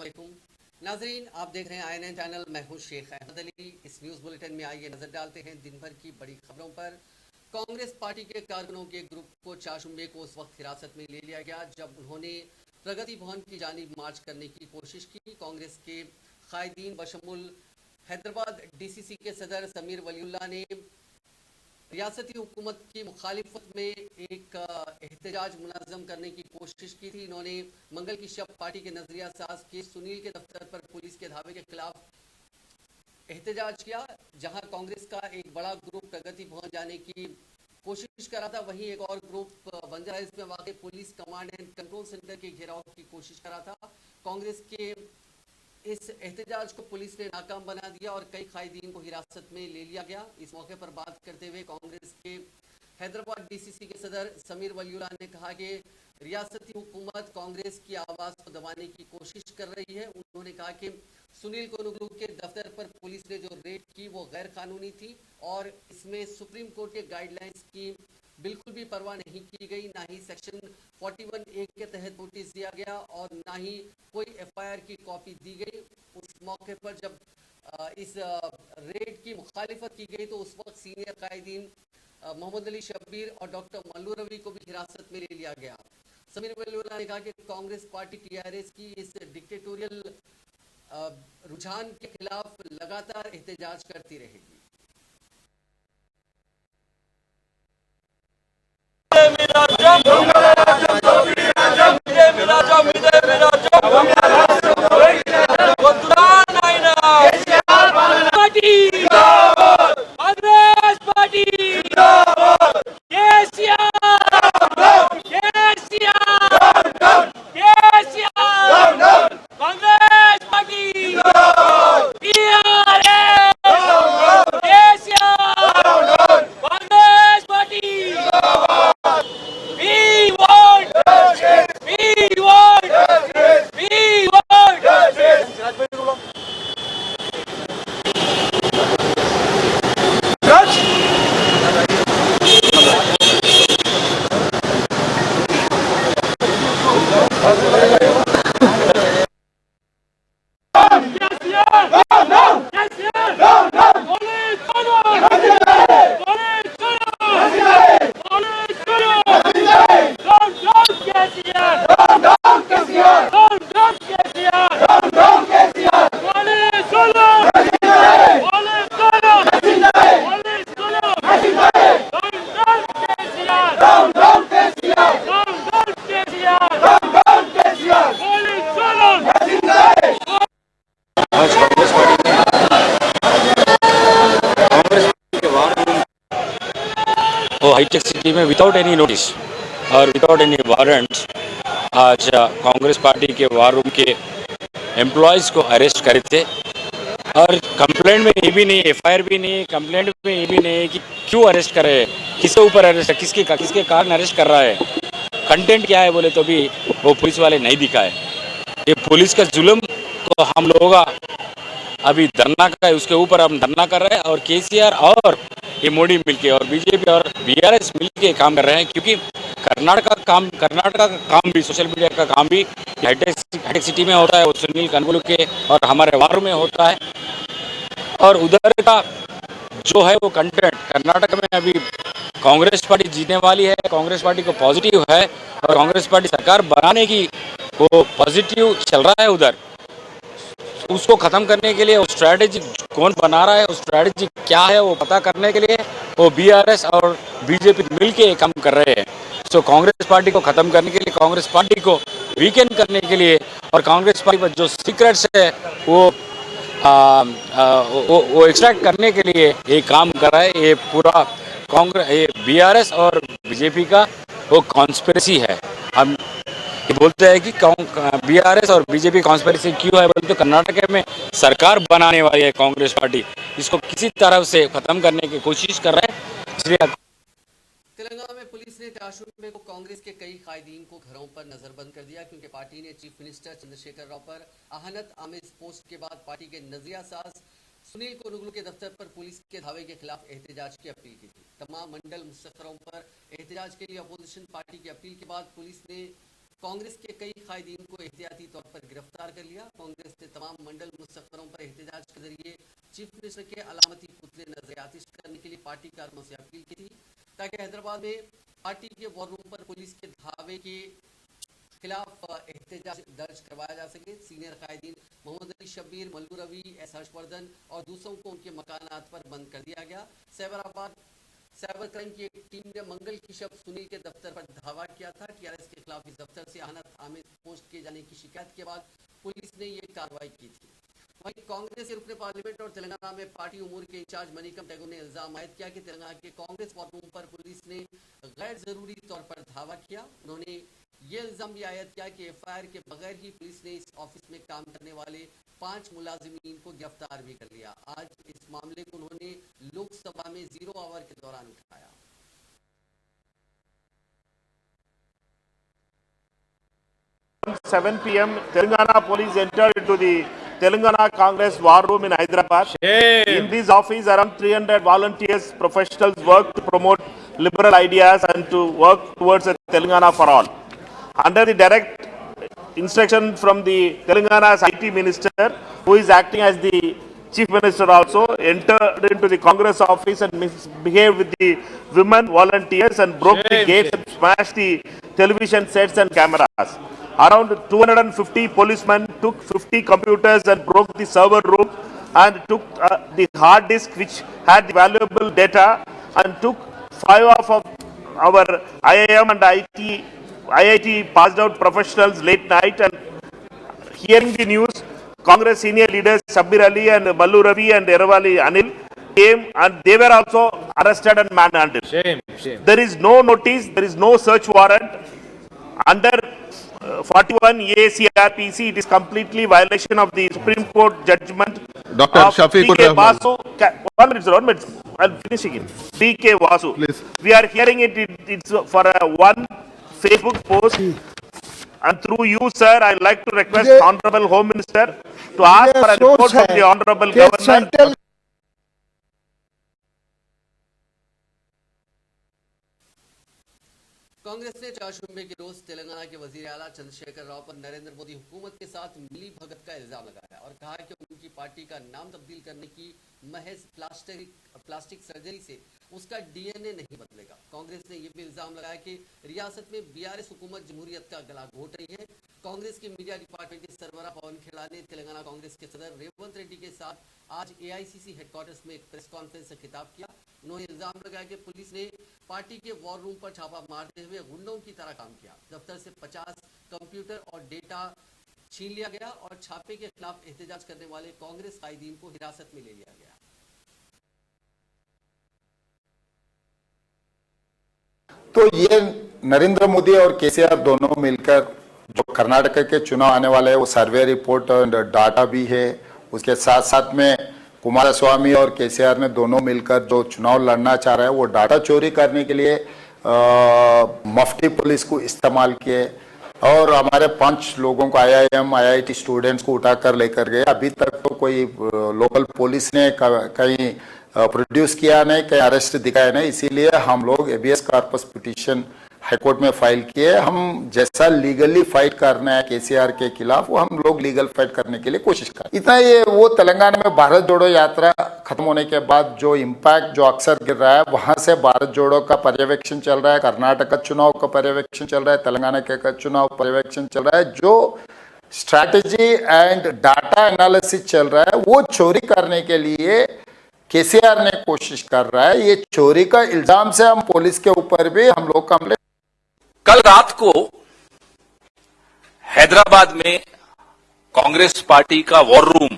वालेकुम नाजरीन, आप देख रहे हैं INN चैनल। मैं हूं शेख अहमद अली। इस न्यूज़ बुलेटिन में आइए नजर डालते हैं दिन भर की बड़ी खबरों पर। कांग्रेस पार्टी के कारकुनों के ग्रुप को 4 जुम्मे को उस वक्त हिरासत में ले लिया गया जब उन्होंने प्रगति भवन की जानिब मार्च करने की कोशिश की। कांग्रेस के कायदीन बशमुल हैदराबाद DCC के सदर समीर वलीउल्लाह ने रियासती हुकूमत की मुखालिफत में एक एहतजाज मुनज़्ज़म करने की कोशिश की थी। इन्होंने मंगल की शब पार्टी के नजरिया साज के सुनील के दफ्तर पर पुलिस के धावे के खिलाफ एहतजाज किया, जहां कांग्रेस का एक बड़ा ग्रुप प्रगति भवन जाने की कोशिश कर रहा था। वहीं एक और ग्रुप बंजारा हिल्स में वाक़ police command and control centre के घेराव की कोशिश कर रहा था। कांग्रेस के इस एहतजाज को पुलिस ने नाकाम बना दिया और कई कायदीन को हिरासत में ले लिया गया। इस मौके पर बात करते हुए कांग्रेस के हैदराबाद DCC के सदर समीर वलीउल्लाह ने कहा कि रियासती हुकूमत कांग्रेस की आवाज़ को दबाने की कोशिश कर रही है। उन्होंने कहा कि सुनील कोनुगलू के दफ्तर पर पुलिस ने जो रेड की वो गैर कानूनी थी और इसमें सुप्रीम कोर्ट के गाइडलाइंस की बिल्कुल भी परवाह नहीं की गई। ना ही सेक्शन 41A के तहत नोटिस दिया गया और ना ही कोई FIR की कॉपी दी गई। उस मौके पर जब इस रेड की मुखालिफत की गई तो उस वक्त सीनियर कायदीन मोहम्मद अली शब्बीर और डॉक्टर मल्लू रवि को भी हिरासत में ले लिया गया। समीर वलीउल्लाह ने कहा कि कांग्रेस पार्टी TRS की इस डिक्टेटोरियल रुझान के खिलाफ लगातार एहतजाज करती रहेगी। हाईटेक सिटी में विदाउट एनी नोटिस और विदाउट एनी वारंट्स आज कांग्रेस पार्टी के वार रूम के एम्प्लॉयज़ को अरेस्ट करे थे। और कंप्लेंट में ये भी नहीं, FIR भी नहीं, कंप्लेंट में ये भी नहीं कि क्यों अरेस्ट कर रहे हैं, किसके ऊपर अरेस्ट है, किसके कारण अरेस्ट कर रहा है, कंटेंट क्या है बोले तो भी वो पुलिस वाले नहीं दिखाए। ये पुलिस का जुल्म को हम लोगों का अभी धरना का है, उसके ऊपर हम धरना कर रहे हैं और KCR और ये मोदी मिलके और BJP और BRS मिलके काम कर रहे हैं, क्योंकि कर्नाटक का काम भी, सोशल मीडिया का काम भी हाईटेक सिटी में होता है, वो सुनील कनगोलू के और हमारे वारू में होता है। और उधर का जो है वो कंटेंट कर्नाटक में अभी कांग्रेस पार्टी जीतने वाली है, कांग्रेस पार्टी को पॉजिटिव है और कांग्रेस पार्टी सरकार बनाने की वो पॉजिटिव चल रहा है उधर। उसको ख़त्म करने के लिए वो स्ट्रैटेजी कौन बना रहा है, वो स्ट्रैटेजी क्या है, वो पता करने के लिए वो BRS और BJP मिलके काम कर रहे हैं। सो कांग्रेस पार्टी को ख़त्म करने के लिए, कांग्रेस पार्टी को वीकेन करने के लिए और कांग्रेस पार्टी पर जो सीक्रेट्स है वो एक्सट्रैक्ट करने के लिए ये काम कर रहा है। ये पूरा ये BRS और BJP का वो कॉन्स्पिरेसी है। हम ये बोलते हैं कि BRS और BJP कॉन्स्पिरेसी क्यों है बोलते तो कर्नाटक में सरकार बनाने वाली है कांग्रेस पार्टी, इसको किसी तरह से खत्म करने की कोशिश कर रहे हैं। इसलिए तेलंगाना में पुलिस ने 4 जुम्मे को कांग्रेस के कई कायदीन को घरों पर नजरबंद कर दिया, क्योंकि पार्टी ने चीफ मिनिस्टर चंद्रशेखर राव पर आहनत आमेज पोस्ट के बाद पार्टी के नजरिया साज सुनील कोनुगलू के दफ्तर पर पुलिस के धावे के खिलाफ एहतजाज की अपील की थी। तमाम मंडल मुस्तफरों पर एहतजाज के लिए अपोजिशन पार्टी की अपील के बाद पुलिस ने कांग्रेस के कई कायदीन को एहतियाती तौर पर गिरफ्तार कर लिया। कांग्रेस ने तमाम मंडल मुस्तकरों पर एहतजाज के जरिए चीफ मिनिस्टर के अलामती पुतले नजर आतिश करने के लिए पार्टी कारकुनों से अपील की थी ताकि हैदराबाद में पार्टी के वॉर रूम पर पुलिस के धावे के खिलाफ एहतजाज दर्ज करवाया जा सके। सीनियर कायदीन मोहम्मद अली शब्बीर, मल्लू रवि, एस हर्षवर्धन और दूसरों को उनके मकानात पर बंद कर दिया गया। साइबर क्राइम की एक टीम ने मंगल की शब सुनील के दफ्तर पर धावा किया था। टीआरएस के खिलाफ इस दफ्तर से अहनत आमिर पोस्ट किए जाने की शिकायत के बाद पुलिस ने ये कार्रवाई की थी। वहीं कांग्रेस के रुकने पार्लियामेंट और तेलंगाना में पार्टी उमूर के इंचार्ज मनिकम टैगोर ने इल्जाम आयद किया कि तेलंगाना के कांग्रेस वॉर रूम पर पुलिस ने गैर जरूरी तौर पर धावा किया। उन्होंने ये इल्जाम भी आयद किया कि एफआईआर के बगैर ही पुलिस ने इस ऑफिस में काम करने वाले 5 मुलाजिमीन को गिरफ्तार भी कर लिया। आज इस मामले को उन्होंने लोकसभा में 0 आवर के दौरान उठाया। 7 p.m. Telangana police entered into the Telangana Congress war room in Hyderabad. Shame. In this office, around 300 volunteers, professionals work to promote liberal ideas and to work towards a Telangana for all. Under the direct instruction from the Telangana's IT minister, who is acting as the chief minister also, entered into the Congress office and misbehaved with the women volunteers and broke the gates and smashed the television sets and cameras. Around 250 policemen took 50 computers and broke the server room and took the hard disk which had the valuable data and took 5 of our IIM and IIT passed out professionals late night. And hearing the news, Congress senior leaders Shabbir Ali and Mallu Ravi and Eravali Anil came and they were also arrested and manhandled. Shame. There is no notice, there is no search warrant. Under 41 ACRPC, it is completely violation of the Supreme Court judgment. Dr. of Shafiqur D.K. Rahman. Vasu. 1 minute, sir, 1 minute. I'll finish again. D.K. Vasu. Please. We are hearing it's for one Facebook post. And through you, sir, I like to request Honorable Home Minister to ask for a report from the Honorable Governor. Congress ने चारशंबे के रोज तेलंगाना के वजीर आला चंद्रशेखर राव पर नरेंद्र मोदी हुकूमत के साथ मिली भगत का इल्जाम लगाया और कहा कि उनकी पार्टी का नाम तब्दील करने की महज प्लास्टिक सर्जरी से उसका डीएनए नहीं बदलेगा। कांग्रेस ने यह भी इल्जाम लगाया कि रियासत में बीआरएस हुकूमत जमहूरियत का गला घोट रही है। कांग्रेस के मीडिया डिपार्टमेंट के सरबराह पवन खेड़ा ने तेलंगाना कांग्रेस के सदर रेवंत रेड्डी के साथ आज एआईसीसी हेडक्वार्टर्स में एक प्रेस कॉन्फ्रेंस से खिताब किया। उन्होंने इल्जाम लगाया कि पुलिस ने पार्टी के वॉर रूम पर छापा मारते हुए गुंडों की तरह काम किया। दफ्तर से 50 कंप्यूटर और डेटा छीन लिया गया और छापे के खिलाफ एहतजाज करने वाले कांग्रेस कायदीन को हिरासत में ले लिया गया। तो ये नरेंद्र मोदी और केसीआर दोनों मिलकर जो कर्नाटक के चुनाव आने वाले हैं वो सर्वे रिपोर्ट और डाटा भी है। उसके साथ साथ में कुमारस्वामी और केसीआर ने दोनों मिलकर जो चुनाव लड़ना चाह रहे हैं वो डाटा चोरी करने के लिए मफ्ती पुलिस को इस्तेमाल किए और हमारे 5 लोगों को IIM IIT स्टूडेंट्स को उठाकर लेकर गए। अभी तक तो कोई लोकल पुलिस ने कहीं प्रोड्यूस किया नहीं, कहीं अरेस्ट दिखाया नहीं। इसीलिए हम लोग एबियस कॉर्पस पिटीशन हाईकोर्ट में फाइल किए। हम जैसा लीगली फाइट करना है केसीआर के खिलाफ वो हम लोग लीगल फाइट करने के लिए कोशिश करें। इतना ये वो तेलंगाना में भारत जोड़ो यात्रा खत्म होने के बाद जो इम्पैक्ट जो अक्सर गिर रहा है वहां से भारत जोड़ो का पर्यवेक्षण चल रहा है, कर्नाटक का चुनाव का पर्यवेक्षण चल रहा है, तेलंगाना का चुनाव पर्यवेक्षण चल रहा है। जो स्ट्रैटेजी एंड डाटा एनालिसिस चल रहा है वो चोरी करने के लिए केसीआर ने कोशिश कर रहा है। ये चोरी का इल्जाम से हम पुलिस के ऊपर भी हम लोग कंप्लेंट। कल रात को हैदराबाद में कांग्रेस पार्टी का वॉर रूम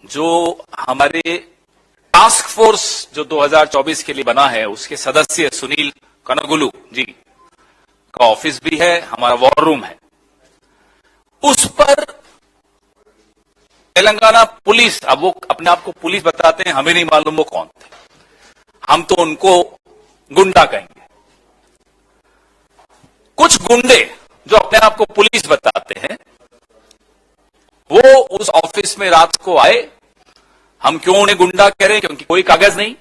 जो हमारे टास्क फोर्स जो 2024 के लिए बना है उसके सदस्य सुनील कनगुलू जी का ऑफिस भी है, हमारा वॉर रूम है। उस पर तेलंगाना पुलिस, अब वो अपने आप को पुलिस बताते हैं, हमें नहीं मालूम वो कौन थे, हम तो उनको गुंडा कहेंगे। कुछ गुंडे जो अपने आप को पुलिस बताते हैं वो उस ऑफिस में रात को आए। हम क्यों उन्हें गुंडा कह रहे हैं? क्योंकि कोई कागज नहीं,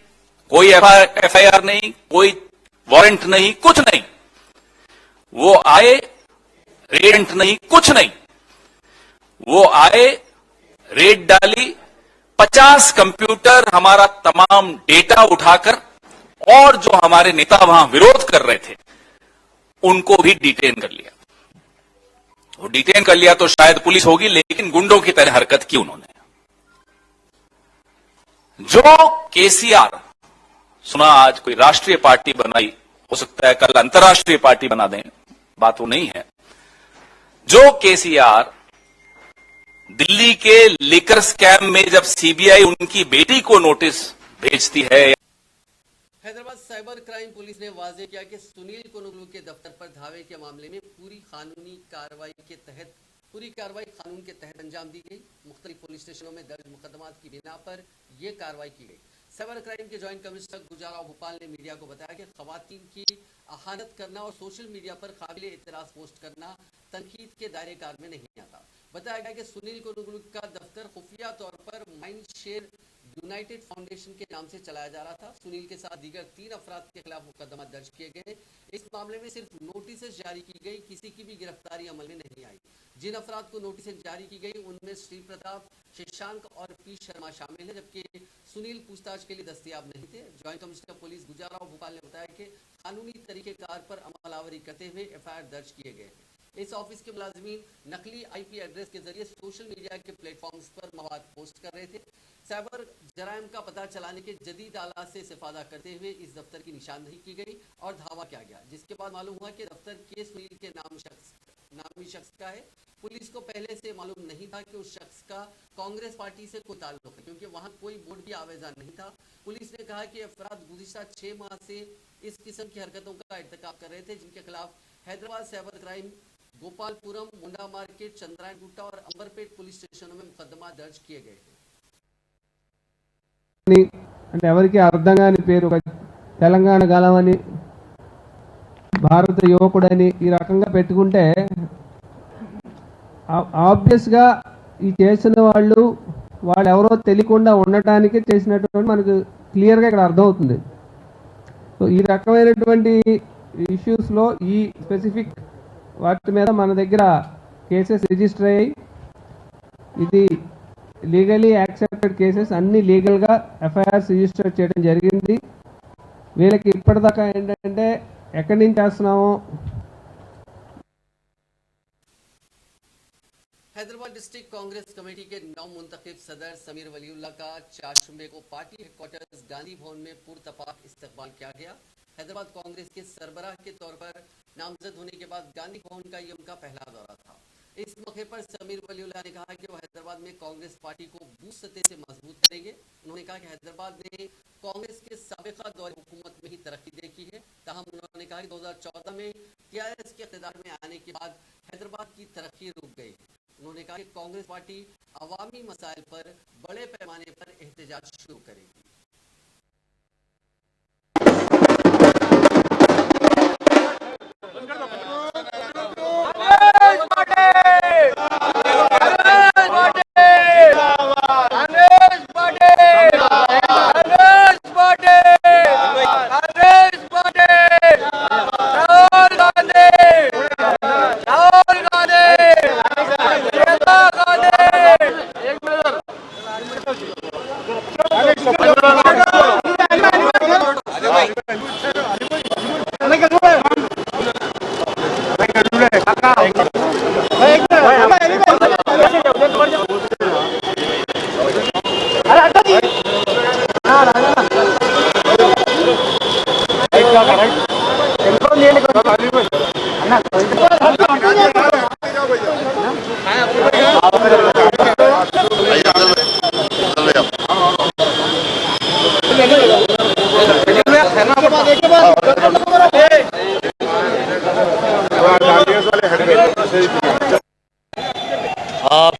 कोई एफआईआर नहीं, कोई वारंट नहीं, कुछ नहीं। वो आए, रेड नहीं, कुछ नहीं, वो आए, रेड डाली, 50 कंप्यूटर, हमारा तमाम डेटा उठाकर, और जो हमारे नेता वहां विरोध कर रहे थे उनको भी डिटेन कर लिया। वो डिटेन कर लिया तो शायद पुलिस होगी, लेकिन गुंडों की तरह हरकत की उन्होंने। जो केसीआर, सुना आज कोई राष्ट्रीय पार्टी बनाई, हो सकता है कल अंतर्राष्ट्रीय पार्टी बना दें, बात वो नहीं है। जो केसीआर दिल्ली के लिकर स्कैम में जब सीबीआई उनकी बेटी को नोटिस भेजती है, हैदराबाद साइबर क्राइम पुलिस ने वाजे किया कि सुनील कोनुगलू के दफ्तर पर धावे के मामले में पूरी कानून के तहत अंजाम दी गई। मुख्तलिफ पुलिस स्टेशनों में दर्ज मुकदमात की बिना पर यह कार्रवाई की गई। साइबर क्राइम के ज्वाइंट कमिश्नर गुजारा भोपाल ने मीडिया को बताया कि खवातीन की अहानत करना और सोशल मीडिया पर काबिल एतराज पोस्ट करना तनकीद के दायरे कार में नहीं आता। बताया गया कि सुनील कोनुगलू का दफ्तर खुफिया तौर पर माइंड शेयर यूनाइटेड फाउंडेशन के नाम से चलाया जा रहा था। सुनील के साथ दीगर 3 अफराद के खिलाफ मुकदमा दर्ज किए गए। इस मामले में सिर्फ नोटिस जारी की गई, किसी की भी गिरफ्तारी अमल में नहीं आई। जिन अफराद को नोटिस जारी की गई उनमें श्री प्रताप, शशांक और पी शर्मा शामिल है, जबकि सुनील पूछताछ के लिए दस्तयाब नहीं थे। ज्वाइंट कमिश्नर पुलिस गुजारा भोपाल ने बताया कि कानूनी तरीकेकार पर अमलावरी करते हुए एफआईआर दर्ज किए गए हैं। इस ऑफिस के मुलाजमीन नकली आईपी एड्रेस के जरिए सोशल मीडिया के प्लेटफॉर्म्स पर मवाद पोस्ट कर रहे थे। साइबर जराइम का पता चलाने के जदीद आलात से इस्तेफादा करते हुए इस दफ्तर की निशानदही की गई और धावा किया गया, जिसके बाद मालूम हुआ कि दफ्तर के सुनील के नामी शख्स का है। पुलिस को पहले से मालूम नहीं था कि उस शख्स का कांग्रेस पार्टी से कोई ताल्लुक है, क्योंकि वहां कोई बोर्ड भी आवेजा नहीं था। पुलिस ने कहा कि अफराद गुज़िश्ता 6 माह से इस किस्म की हरकतों का इर्तिकाब कर रहे थे, जिनके खिलाफ हैदराबाद साइबर क्राइम, गोपालपुरम, मुंडा मार्केट, चंद्रायन गुट्टा और अंबरपेट पुलिस स्टेशनों में मुकदमा दर्ज किए गए हैं। అంటే ఎవరికి అర్థం కాని పేరు, ఒక తెలంగాణ గలమని, భారత యువకుడని ఈ రకంగా పెట్టుకుంటే ఆబ్వియస్గా ఈ చేసిన వాళ్ళు ఎవరో తెలియకుండా ఉండటానికి చేసినటువంటి మనకు క్లియర్గా ఇక్కడ అర్థమవుతుంది. సో ఈ రకమైనటువంటి ఇష్యూస్లో ఈ స్పెసిఫిక్ వాటి మీద మన దగ్గర కేసెస్ రిజిస్టర్ అయ్యాయి. ఇది లీగలీ యాక్సెప్టెడ్ కేసెస్, అన్ని లీగల్గా ఎఫ్ఐఆర్స్ రిజిస్టర్ చేయడం జరిగింది. వీళ్ళకి ఇప్పటిదాకా ఏంటంటే ఎక్కడి నుంచి చేస్తున్నామో. हैदराबाद डिस्ट्रिक्ट कांग्रेस कमेटी के नौ मुंतखब सदर समीर वलीउल्लाह का चारशंबे को पार्टी हेडक्वार्टर्स गांधी भवन में पुरतपाक इस्तकबाल किया गया। हैदराबाद कांग्रेस के सरबराह के तौर पर नामजद होने के बाद गांधी भवन का ये उनका पहला दौरा था। इस मौके पर समीर वलीउल्लाह ने कहा कि वो हैदराबाद में कांग्रेस पार्टी को बूथ सतह से मजबूत करेंगे। उन्होंने कहा कि हैदराबाद ने कांग्रेस के साबिका दौर हुकूमत में ही तरक्की देखी है। ताहम उन्होंने कहा कि 2014 में टीआरएस के इक़्तिदार में आने के बाद हैदराबाद की तरक्की रुक गई। उन्होंने कहा कि कांग्रेस पार्टी अवामी मसाइल पर बड़े पैमाने पर एहतजाज शुरू करेगी।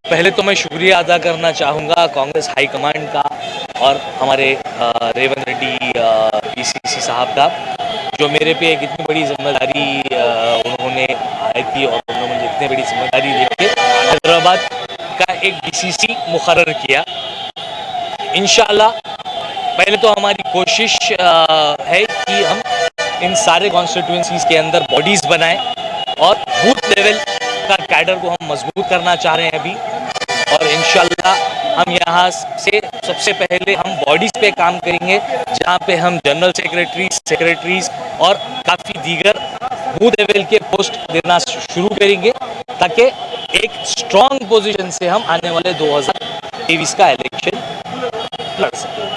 पहले तो मैं शुक्रिया अदा करना चाहूँगा कांग्रेस हाईकमांड का और हमारे रेवंत रेड्डी पीसीसी साहब का, जो मेरे पे एक इतनी बड़ी जिम्मेदारी उन्होंने आई थी और उन्होंने मुझे इतनी बड़ी जिम्मेदारी देके हैदराबाद का एक बीसीसी मुकर्रर किया। इंशाल्लाह पहले तो हमारी कोशिश है कि हम इन सारे कॉन्स्टिट्यूएंसीज के अंदर बॉडीज़ बनाएं और बूथ लेवल का कैडर को हम मजबूत करना चाह रहे हैं अभी। और इंशाल्लाह हम यहाँ से सबसे पहले हम बॉडीज पे काम करेंगे, जहाँ पे हम जनरल सेक्रेटरीज और काफ़ी दीगर बूथ लेवल के पोस्ट देना शुरू करेंगे, ताकि एक स्ट्रॉन्ग पोजीशन से हम आने वाले 2023 का इलेक्शन लड़ सकें।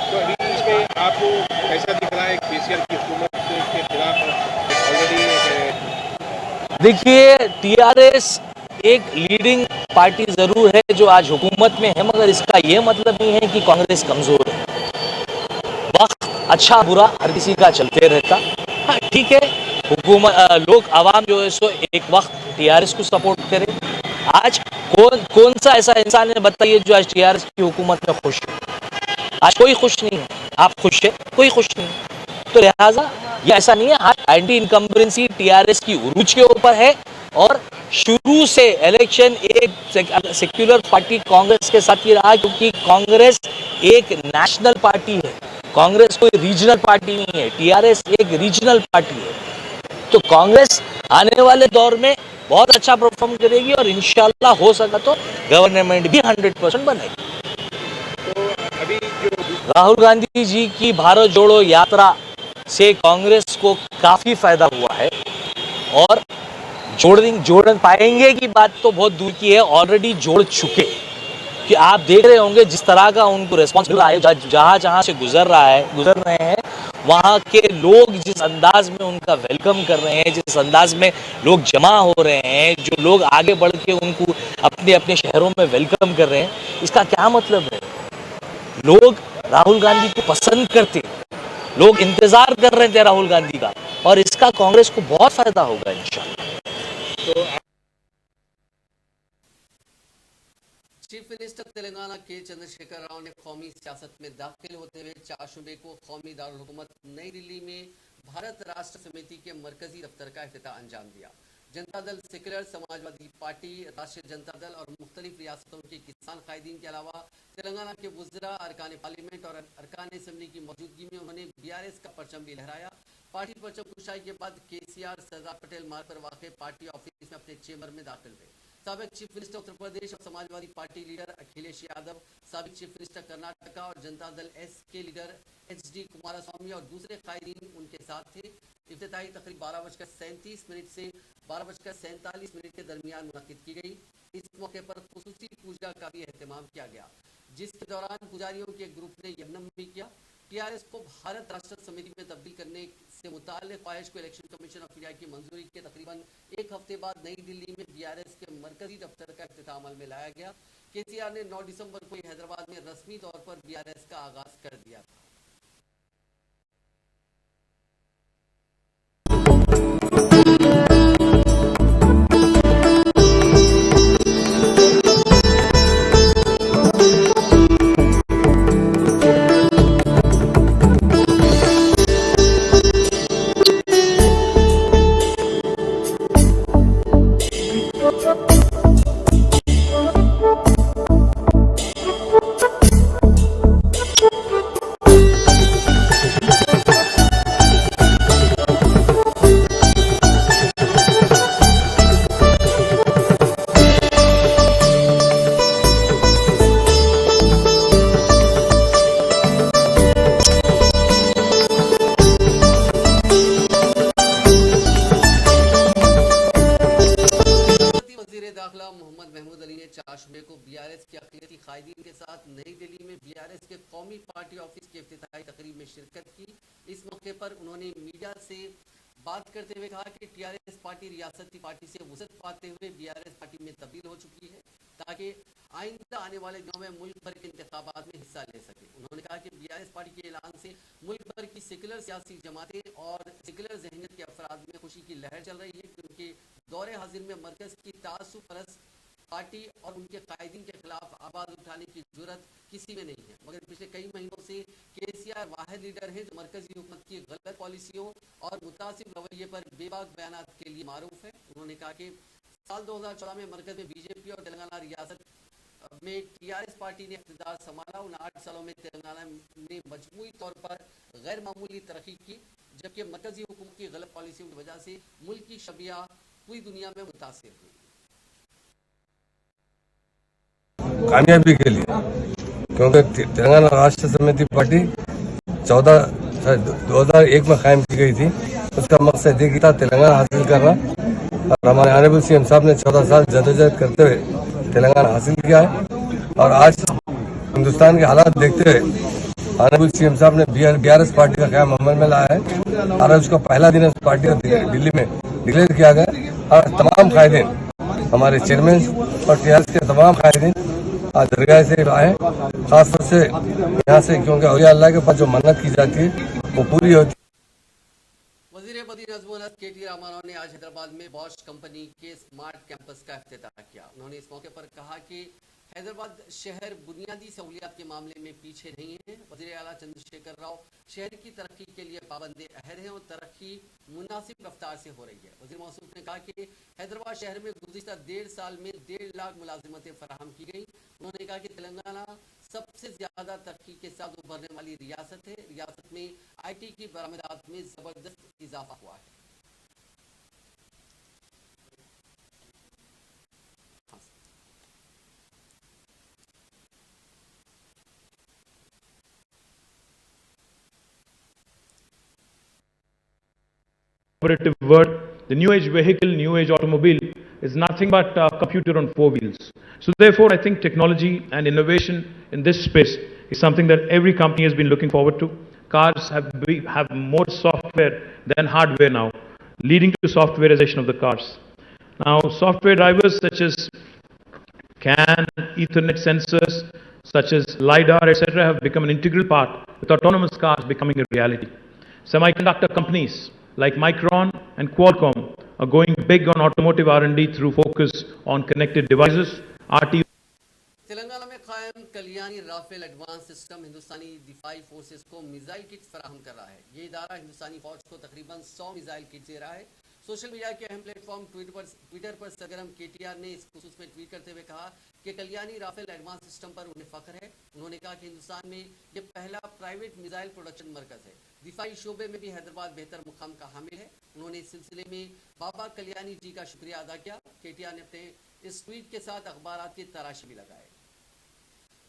तो अभी इसमें आपको कैसा दिख रहा है केसीआर की हुकूमत के खिलाफ ऑलरेडी? देखिए, टीआरएस एक लीडिंग पार्टी जरूर है जो आज हुकूमत में है, मगर इसका ये मतलब नहीं है कि कांग्रेस कमजोर है। वक्त अच्छा बुरा हर किसी का चलते रहता। हाँ ठीक है, हुकूमत लोग आवाम जो है सो एक वक्त टीआरएस को सपोर्ट करे। आज कौन सा ऐसा इंसान है बताइए जो आज टीआरएस की हुकूमत में खुश है? आज कोई खुश नहीं है। आप खुश है? कोई खुश नहीं है। तो लिहाजा ये ऐसा नहीं है, आज एंटी इनकम्बेंसी टीआरएस की उरूज के ऊपर है और शुरू से इलेक्शन एक सेक्युलर पार्टी कांग्रेस के साथ ही रहा, क्योंकि कांग्रेस एक नेशनल पार्टी है। कांग्रेस कोई रीजनल पार्टी नहीं है, टीआरएस एक रीजनल पार्टी है। तो कांग्रेस आने वाले दौर में बहुत अच्छा परफॉर्म करेगी और इंशाल्लाह हो सका तो गवर्नमेंट भी 100% बनेगी। तो अभी जो राहुल गांधी जी की भारत जोड़ो यात्रा से कांग्रेस को काफी फायदा हुआ है और जोड़ पाएंगे की बात तो बहुत दूर की है, ऑलरेडी जोड़ चुके। कि आप देख रहे होंगे जिस तरह का उनको रिस्पांस मिल रहा है, जहां से गुजर रहे हैं, वहां के लोग जिस अंदाज में उनका वेलकम कर रहे हैं, जिस अंदाज में लोग जमा हो रहे हैं, जो लोग आगे बढ़ के उनको अपने अपने शहरों में वेलकम कर रहे हैं, इसका क्या मतलब है? लोग राहुल गांधी को पसंद करते, लोग इंतजार कर रहे थे राहुल गांधी का, और इसका कांग्रेस को बहुत फायदा होगा इंशाल्लाह। चीफ मिनिस्टर तेलंगाना के चंद्रशेखर राव ने कौमी सियासत में दाखिल होते हुए 4 शुबे को कौमी दारुल हुकूमत नई दिल्ली में भारत राष्ट्र समिति के मरकजी दफ्तर का इफ्तिताह अंजाम दिया। जनता दल, सेक्युलर, समाजवादी पार्टी, राष्ट्रीय जनता दल और मुख्तलिफ रियासतों के किसान कायदीन के अलावा तेलंगाना के वुज़रा, अरकान पार्लियामेंट और अरकान असम्बली की मौजूदगी में उन्होंने बीआरएस का परचम भी लहराया। पार्टी परचम कुशाई के बाद केसीआर सरदार पटेल मार्ग पर वाक़ पार्टी ऑफिस में अपने चेंबर में दाखिल हुए। साबिक चीफ मिनिस्टर उत्तर प्रदेश और समाजवादी पार्टी लीडर अखिलेश यादव, साबिक चीफ मिनिस्टर कर्नाटका और जनता दल एस के लीडर HD कुमारस्वामी और दूसरे कायदीन उनके साथ थे। इफ्तिताही तकरीब 12:37 से 12:47 के दरमियान मुनक्किद की गई। इस मौके पर खुसूसी पूजा का भी एहतमाम किया गया, जिसके दौरान पुजारियों के ग्रुप ने यज्ञम भी किया। टीआरएस को भारत राष्ट्र समिति में तब्दील करने से मुताल्लिक़ ख्वाहिश को इलेक्शन कमीशन ऑफ इंडिया की मंजूरी के तकरीबन एक हफ्ते बाद नई दिल्ली में बीआरएस के मरकजी दफ्तर का इफ्तिताह अमल में लाया गया। केसीआर ने 9 दिसंबर को हैदराबाद में रस्मी तौर पर बीआरएस का आगाज कर दिया था। मोहम्मद महमूद अली ने 4 शुबे को बीआरएस के अक़लियती कायदीन के साथ नई दिल्ली में बीआरएस के कौमी पार्टी ऑफिस की इफ्तिताही तकरीब में शिरकत की। इस मौके पर उन्होंने मीडिया से बात करते हुए कहा कि टीआरएस पार्टी रियासती पार्टी से वुसअत पाते हुए बीआरएस पार्टी में तब्दील हो चुकी है, ताकि आइंदा आने वाले दिनों में मुल्क भर के इंतखाबात में हिस्सा ले सके। उन्होंने कहा कि बीआरएस पार्टी के ऐलान से मुल्क भर की सेकुलर सियासी जमातें और सेकुलर जहनीत के अफराद में खुशी की लहर चल रही है, क्योंकि दौरे हाजिर में मरकज की तासुब परस्त पार्टी और उनके कायदीन के खिलाफ आवाज उठाने की जरूरत किसी में नहीं है। मगर पिछले कई महीनों से केसीआर वाहिद लीडर है जो मरकजी हुकूमत की गलत पॉलिसियों और मुतासिब रवैये पर बेबाक बयानात के लिए मारूफ है। उन्होंने कहा कि साल 2014 में मरकज में बीजेपी और तेलंगाना रियासत में टीआरएस पार्टी ने इक़्तिदार संभाला। उन 8 सालों में तेलंगाना ने मजमूई तौर पर गैर मामूली तरक्की की, जबकि मरकजी हुकूमत की गलत पॉलिसियों की वजह से मुल्क की शबिया पूरी दुनिया में मुतासिर हुई। कामयाबी के लिए, क्योंकि तेलंगाना राष्ट्र समिति पार्टी 2001 में कायम की गई थी। उसका मकसद एक ही था, तेलंगाना हासिल करना, और हमारे ऑनरेबल सीएम साहब ने 14 साल जद्दोजहद करते हुए तेलंगाना हासिल किया है। और आज हिंदुस्तान के हालात देखते हुए ऑनरेबल सीएम साहब ने BRS पार्टी का क़याम अमल में लाया है, और उसका पहला दिन उस पार्टी का दिल्ली में डिक्लेयर किया गया। और तमाम कायदीन, हमारे चेयरमैन और TRS के तमाम कायदीन आज दरगाह से आए, खासतौर से यहाँ से, क्योंकि औलिया अल्लाह के पास जो मन्नत की जाती है वो पूरी होती है। वज़ीर बदी नज़्मुल हक KT रामाराव ने आज हैदराबाद में बॉश कंपनी के स्मार्ट कैंपस का इफ्तिताह किया। उन्होंने इस मौके पर कहा कि हैदराबाद शहर बुनियादी सहूलियात के मामले में पीछे नहीं है। वज़ीर आला चंद्रशेखर राव शहर की तरक्की के लिए पाबंद अहद हैं और तरक्की मुनासिब रफ्तार से हो रही है। वज़ीर मौसूफ ने कहा कि हैदराबाद शहर में गुज़िश्ता 1.5 साल में 1.5 लाख मुलाजिमतें फराहम की गई। उन्होंने कहा कि तेलंगाना सबसे ज्यादा तरक्की के साथ उभरने वाली रियासत है। रियासत में IT की बरामदात में जबरदस्त इजाफा हुआ है। Operative word, the new age vehicle, new age automobile is nothing but a computer on 4 wheels. So therefore, I think technology and innovation in this space is something that every company has been looking forward to. Cars have more software than hardware now, leading to softwareization of the cars. Now, software drivers such as CAN, Ethernet sensors, such as LiDAR, etc., have become an integral part, with autonomous cars becoming a reality. Semiconductor companies like Micron and Qualcomm are going big on automotive R&D through focus on connected devices, RTU. Telangana में कायम Kalyani Rafale advance system हिंदुस्तानी दिफाई forces को missile kits फराहम कर रहा है। ये इदारा हिंदुस्तानी फौज को तकरीबन 100 मिसाइल किट्स दे रहा है। सोशल मीडिया के अहम प्लेटफॉर्म ट्विटर पर सरगर्म KTR ने इस खुसूस में ट्वीट करते हुए कहा कि कल्याणी राफेल एडवांस सिस्टम पर उन्हें फख्र है। उन्होंने कहा कि हिंदुस्तान में ये पहला प्राइवेट मिसाइल प्रोडक्शन मरकज है। दिफाई शोबे में भी हैदराबाद बेहतर मुकाम का हामिल है। उन्होंने इस सिलसिले में बाबा कल्याणी जी का शुक्रिया अदा किया। KTR ने अपने इस ट्वीट के साथ अखबारात की तराशी भी लगाए।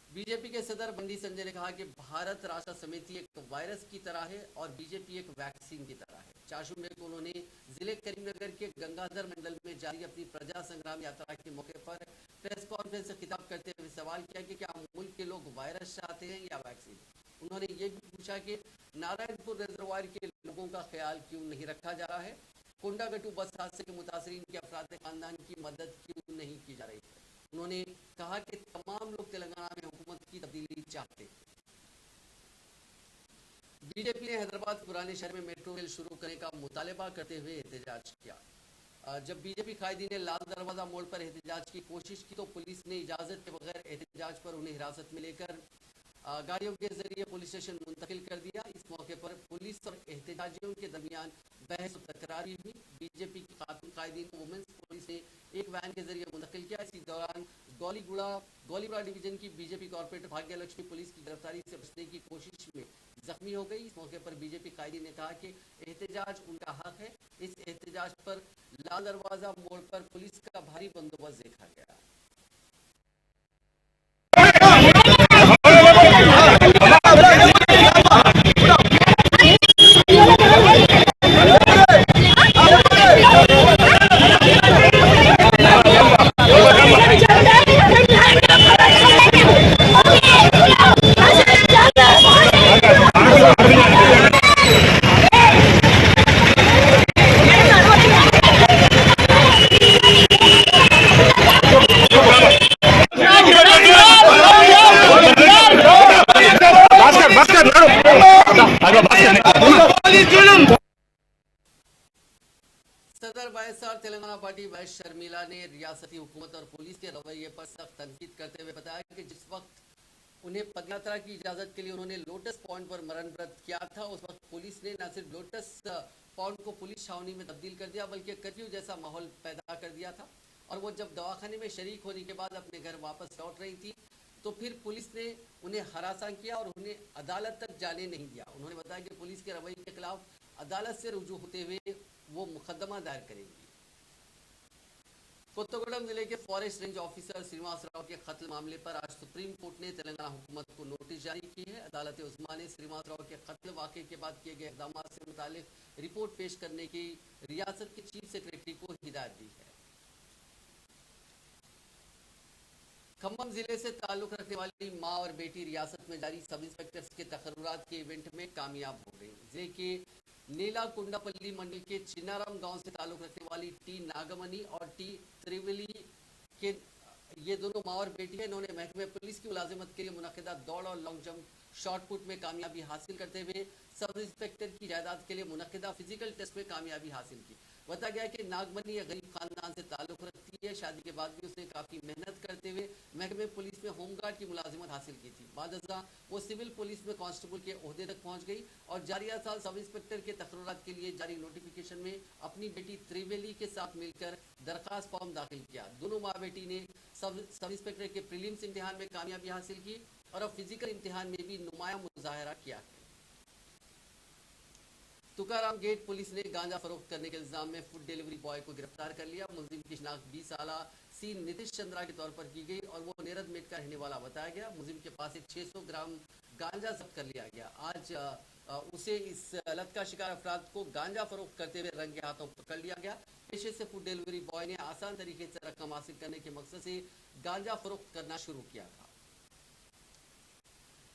बीजेपी के सदर बंडी संजय ने कहा कि भारत राष्ट्र समिति एक वायरस की तरह है और बीजेपी एक वैक्सीन की तरह है। 4 जुम्मे को उन्होंने जिले करीमनगर के गंगाधर मंडल में जारी अपनी प्रजा संग्राम यात्रा के मौके पर प्रेस कॉन्फ्रेंस से खिताब करते हुए सवाल किया कि क्या मुल्क के लोग वायरस चाहते हैं या वैक्सीन। उन्होंने ये भी पूछा कि नारायणपुर रिजर्वायर के लोगों का ख्याल क्यों नहीं रखा जा रहा है। कोंडागट्टू बस हादसे के मुतासरीन के अफराद खानदान की मदद क्यों नहीं की जा रही है। उन्होंने कहा कि तमाम लोग तेलंगाना में हुकूमत की तब्दीली चाहते हैं। बीजेपी ने हैदराबाद पुराने शहर में मेट्रो रेल शुरू करने का मुतालबा करते हुए एहतजाज किया। जब बीजेपी कायदी ने लाल दरवाजा मोड़ पर एहतजाज की कोशिश की तो पुलिस ने इजाजत के बगैर एहतजाज पर उन्हें हिरासत में लेकर गाड़ियों के जरिए पुलिस स्टेशन मुंतकिल कर दिया। इस मौके पर पुलिस और एहतजाजियों के दरमियान बहस और तकरार हुई। बीजेपी की खातून कायदीन को वुमेन्स पुलिस ने एक वैन के जरिए मुंतकिल किया। इसी दौरान गोलीगुड़ा डिवीजन की बीजेपी कॉर्पोरेटर भाग्य लक्ष्मी पुलिस की गिरफ्तारी से बचने की कोशिश में जख्मी हो गई। इस मौके पर बीजेपी कायदी ने कहा कि एहतजाज उनका हक है। इस एहतजाज पर लाल दरवाजा मोड़ पर पुलिस का भारी बंदोबस्त देखा गया। सदर YSR Telangana party vice Sharmila ने रियासती हुकूमत और पुलिस के रवैये पर सख्त तनकीद करते हुए बताया कि जिस वक्त उन्हें पदयात्रा की इजाजत के लिए उन्होंने लोटस पॉइंट पर मरण व्रत किया था, उस वक्त पुलिस ने न सिर्फ लोटस पॉइंट को पुलिस छावनी में तब्दील कर दिया बल्कि कर्फ्यू जैसा माहौल पैदा कर दिया था। और वो जब दवाखाने में शरीक होने के बाद अपने घर वापस लौट रही थी तो फिर पुलिस ने उन्हें हरासा किया और उन्हें अदालत तक जाने नहीं दिया। उन्होंने बताया कि पुलिस के रवैये के खिलाफ अदालत से रुजू होते हुए वो मुकदमा दायर करेंगी। कोत्तगुडम जिले के forest range officer Srinivas Rao के कत्ल मामले पर आज सुप्रीम कोर्ट ने तेलंगाना हुकूमत को नोटिस जारी की है। अदालत उस्मा ने श्रीनिवास राव के कत्ल वाक़े के बाद किए गए इक़दाम से मुतालिक रिपोर्ट पेश करने की रियासत के चीफ सेक्रेटरी को हिदायत दी है। खम्भम जिले से ताल्लुक रखने वाली मां और बेटी रियासत में जारी सब इंस्पेक्टर्स के तकर्रुरात के इवेंट में कामयाब हो गई। जिले के नीलाकुंडापल्ली मंडल के चिन्नाराम गांव से ताल्लुक रखने वाली टी नागमणि और टी त्रिवेली के ये दोनों मां और बेटी है। इन्होंने महकमे पुलिस की मुलाजिमत के लिए मुनक्किदा दौड़ और लॉन्ग जंप शॉटपुट में कामयाबी हासिल करते हुए सब इंस्पेक्टर की जायदाद के लिए मुनक्किदा फिजिकल टेस्ट में कामयाबी हासिल की। बताया गया कि नागमणि एक गरीब खानदान से ताल्लुक रखती है। शादी के बाद भी उसने काफी मेहनत करते हुए महकमे पुलिस में होमगार्ड की मुलाजिमत हासिल की थी। बाद वो सिविल पुलिस में कांस्टेबल के ओहदे तक पहुंच गई और जारिया साल सब इंस्पेक्टर के तकर्रुरात के लिए जारी नोटिफिकेशन में अपनी बेटी त्रिवेली के साथ मिलकर दरखास्त फॉर्म दाखिल किया। दोनों माँ बेटी ने सब इंस्पेक्टर के प्रीलिम्स इम्तिहान में कामयाबी हासिल की और अब फिजिकल इम्तिहान में भी नुमाया मुजाहरा किया है। तुकाराम गेट पुलिस ने गांजा फरोख्त करने के इल्जाम में फूड डिलीवरी बॉय को गिरफ्तार कर लिया। मुलजिम की शिनाख्त 20 साला सी नीतीश चंद्रा के तौर पर की गई और वो नेरद मेट का रहने वाला बताया गया। मुलजिम के पास से 600 ग्राम गांजा जब्त कर लिया गया। आज उसे इस लत का शिकार अफराद को गांजा फरोख्त करते हुए रंगे हाथों पकड़ लिया गया। पेशे से फूड डिलीवरी बॉय ने आसान तरीके से रकम हासिल करने के मकसद से गांजा फरोख्त करना शुरू किया था।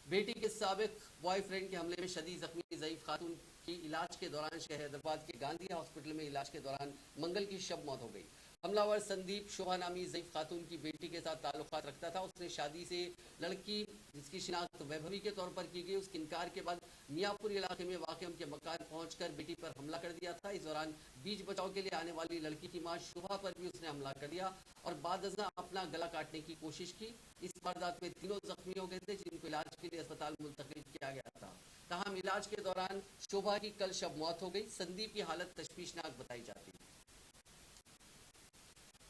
बेटी के साबिक बॉयफ्रेंड के हमले में शदीद जख्मी ज़ईफ खातून की इलाज के दौरान शहर हैदराबाद के गांधी हॉस्पिटल में इलाज के दौरान मंगल की शब मौत हो गई। हमलावर संदीप शोभा नामी ज़ईफ खातून की बेटी के साथ ताल्लुकात रखता था। उसने शादी से लड़की जिसकी शिनाख्त वैभवी के तौर पर की गई उसके इनकार के बाद मियाँपुर इलाके में वाक़ उनके मकान पहुंचकर बेटी पर हमला कर दिया था। इस दौरान बीच बचाव के लिए आने वाली लड़की की मां शोभा पर भी उसने हमला कर दिया और बाद अपना गला काटने की कोशिश की। इस वारदात में तीनों जख्मी हो गए थे जिनको इलाज के लिए अस्पताल मुंतकिल किया गया था। तमाम इलाज के दौरान शोभा की कल शब मौत हो गई। संदीप की हालत तशवीशनाक बताई जाती है।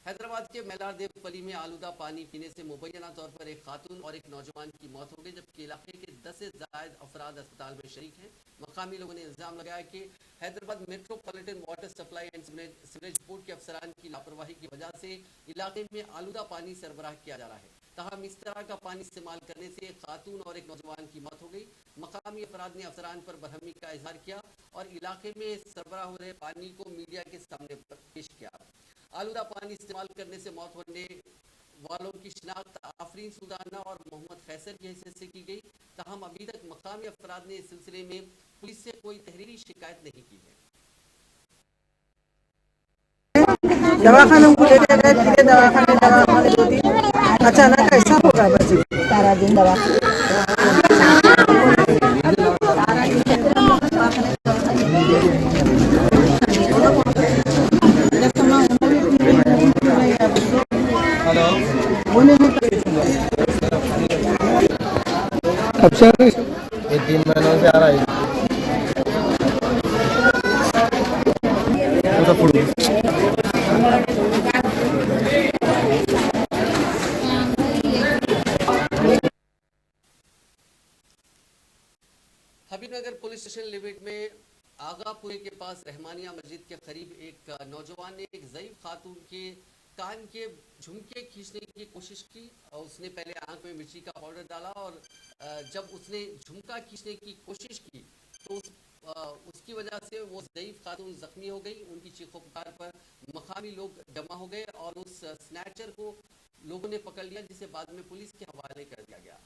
हैदराबाद के मैलार देवपली में आलूदा पानी पीने से मुबैना तौर पर एक खातून और एक नौजवान की मौत हो गई जबकि इलाके के 10 से ज़ायद अफराद अस्पताल में शरीक हैं। मकामी लोगों ने इल्ज़ाम लगाया कि Hyderabad metropolitan water supply and sewerage board के अफसरान की लापरवाही की वजह से इलाके में आलूदा पानी सरबराह किया जा रहा है। तहम इस तरह का पानी इस्तेमाल करने से एक खातून और एक नौजवान की मौत हो गई। मकामी अफराद ने अफसरान पर बरहमी का इजहार किया और इलाके में सरबराह हो रहे पानी को मीडिया के सामने पेश किया। आलूदा पानी इस्तेमाल करने से मौत होने वालों की शिनाख्त आफरीन सुल्ताना और मोहम्मद खैसर की हैसियत से की गई। तहम अभी तक मकामी अफराद ने इस सिलसिले में पुलिस से कोई तहरीरी शिकायत नहीं की है। दवाखानों को लेकर गए, फिर दवाखाने 2 दिन अचानक ऐसा होगा बच्चे सारा दिन दवा अब से 3 महीनों से आ रहा है। हबीबनगर पुलिस स्टेशन लिमिट में आगापुरे के पास रहमानिया मस्जिद के करीब एक नौजवान ने एक ज़ईफ खातून के कान के झुमके खींचने की कोशिश की और उसने पहले आंख में मिर्ची का पाउडर डाला और जब उसने झुमका खींचने की कोशिश की तो उसकी वजह से वो ज़ईफ खातून जख्मी हो गई। उनकी चीखों पुकार पर मकामी लोग जमा हो गए और उस स्नैचर को लोगों ने पकड़ लिया जिसे बाद में पुलिस के हवाले कर दिया गया।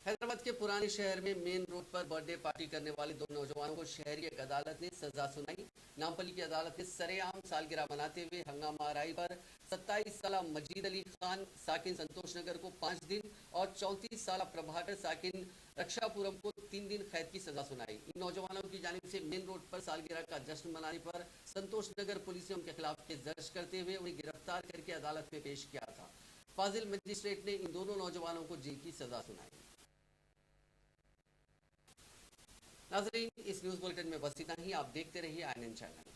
हैदराबाद के पुराने शहर में मेन रोड पर बर्थडे पार्टी करने वाले 2 नौजवानों को शहरी एक अदालत ने सजा सुनाई। नामपल्ली की अदालत ने सरेआम सालगिरह मनाते हुए हंगामा आराई पर 27 साला मजीद अली खान साकिन संतोष नगर को 5 दिन और 34 साला प्रभाकर साकिन रक्षापुरम को 3 दिन कैद की सजा सुनाई। इन नौजवानों की जानिब से मेन रोड पर सालगिरह का जश्न मनाने पर संतोष नगर पुलिस ने उनके खिलाफ केस दर्ज करते हुए उन्हें गिरफ्तार करके अदालत में पेश किया था। फाजिल मजिस्ट्रेट ने इन दोनों नौजवानों को जेल की सजा सुनाई। नाज़रीन, इस न्यूज़ बुलेटिन में बस इतना ही। आप देखते रहिए INN चैनल।